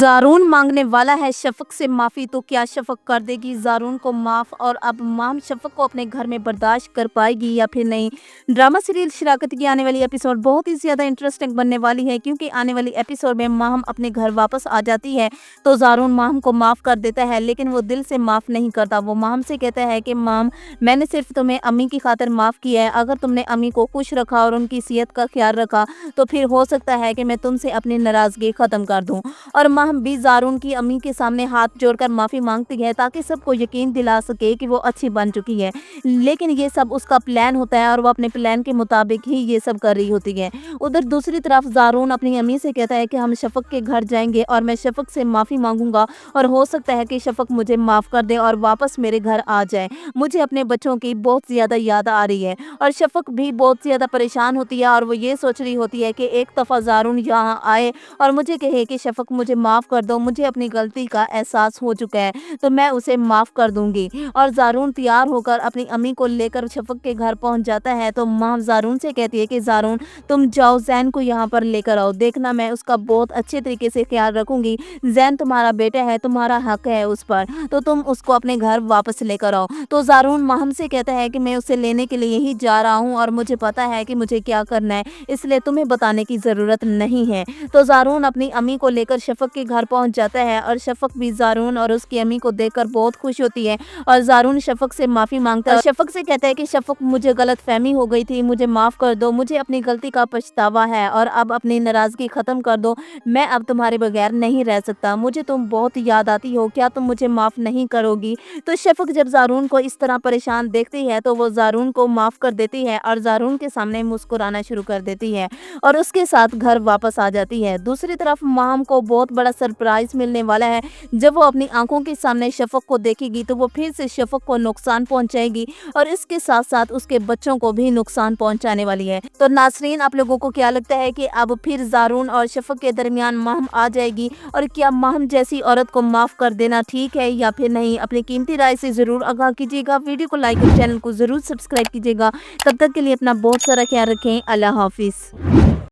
ज़ारून मांगने वाला है शफ़क़ से माफ़ी, तो क्या शफ़क़ कर देगी ज़ारून को माफ़? और अब माम शफ़क़ को अपने घर में बर्दाश्त कर पाएगी या फिर नहीं? ड्रामा सीरियल शराकत की आने वाली एपिसोड बहुत ही ज़्यादा इंटरेस्टिंग बनने वाली है, क्योंकि आने वाली एपिसोड में माम अपने घर वापस आ जाती है तो ज़ारून माम को माफ़ कर देता है, लेकिन वो दिल से माफ़ नहीं करता। वो माम से कहता है कि माम, मैंने सिर्फ तुम्हें अम्मी की खातिर माफ़ किया है। अगर तुमने अम्मी को खुश रखा और उनकी सेहत का ख्याल रखा तो फिर हो सकता है कि मैं तुमसे अपनी नाराज़गी ख़त्म कर दूँ। और माम भी ज़ारून की अम्मी के सामने हाथ जोड़कर माफ़ी मांगती है ताकि सबको यकीन दिला सके कि वो अच्छी बन चुकी है। लेकिन ये सब उसका प्लान होता है और वो अपने प्लान के मुताबिक ही ये सब कर रही होती है। उधर दूसरी तरफ ज़ारून अपनी अम्मी से कहता है कि हम शफ़क़ के घर जाएंगे और मैं शफ़क़ से माफ़ी मांगूंगा और हो सकता है कि शफ़क़ मुझे माफ़ कर दे और वापस मेरे घर आ जाए। मुझे अपने बच्चों की बहुत ज़्यादा याद आ रही है। और शफ़क़ भी बहुत ज़्यादा परेशान होती है और वो ये सोच रही होती है कि एक दफ़ा ज़ारून यहाँ आए और मुझे कहे कि शफ़क़ मुझे माफ़ कर दो, मुझे अपनी गलती का एहसास हो चुका है तो मैं उसे माफ़ कर दूंगी। और ज़ारून तैयार होकर अपनी अम्मी को लेकर शफ़क़ के घर पहुंच जाता है तो माँ ज़ारून से कहती है कि ज़ारून, तुम जाओ ज़ैन को यहाँ पर लेकर आओ, देखना मैं उसका बहुत अच्छे तरीके से ख्याल रखूंगी। ज़ैन तुम्हारा बेटा है, तुम्हारा हक है उस पर, तो तुम उसको अपने घर वापस लेकर आओ। तो ज़ारून माम से कहता है कि मैं उसे लेने के लिए ही जा रहा हूँ और मुझे पता है कि मुझे क्या करना है, इसलिए तुम्हें बताने की ज़रूरत नहीं है। तो ज़ारून अपनी अम्मी को लेकर शफ़क़ के घर पहुंच जाता है और शफ़क़ भी ज़ारून और उसकी अम्मी को देखकर बहुत खुश होती है और ज़ारून शफ़क़ से माफ़ी मांगता है और शफ़क़ से कहता है कि शफ़क़, मुझे गलतफ़हमी हो गई थी, मुझे माफ़ कर दो, मुझे अपनी गलती का पछतावा है और अब अपनी नाराज़गी ख़त्म कर दो। मैं अब तुम्हारे बगैर नहीं रह सकता, मुझे तुम बहुत याद आती हो, क्या तुम मुझे माफ़ नहीं करोगी? तो शफ़क़ जब ज़ारून को इस तरह परेशान देखती है तो वो ज़ारून को माफ़ कर देती है और ज़ारून के सामने मुस्कुराना शुरू कर देती है और उसके साथ घर वापस आ जाती है। दूसरी तरफ माम को बहुत बड़ा सरप्राइज़ मिलने वाला है। जब वो अपनी आंखों के सामने शफ़क़ को देखेगी तो वो फिर से शफ़क़ को नुकसान पहुंचाएगी और इसके साथ साथ उसके बच्चों को भी नुकसान पहुंचाने वाली है। तो नाज़रीन, आप लोगों को क्या लगता है कि अब फिर ज़ारून और शफ़क़ के दरमियान माम आ जाएगी और क्या माम जैसी औरत को माफ़ कर देना ठीक है या फिर नहीं? अपनी कीमती राय से ज़रूर आगाह कीजिएगा। वीडियो को लाइक और चैनल को ज़रूर सब्सक्राइब कीजिएगा। तब तक के लिए अपना बहुत सारा ख्याल रखें। अल्लाह हाफिज़।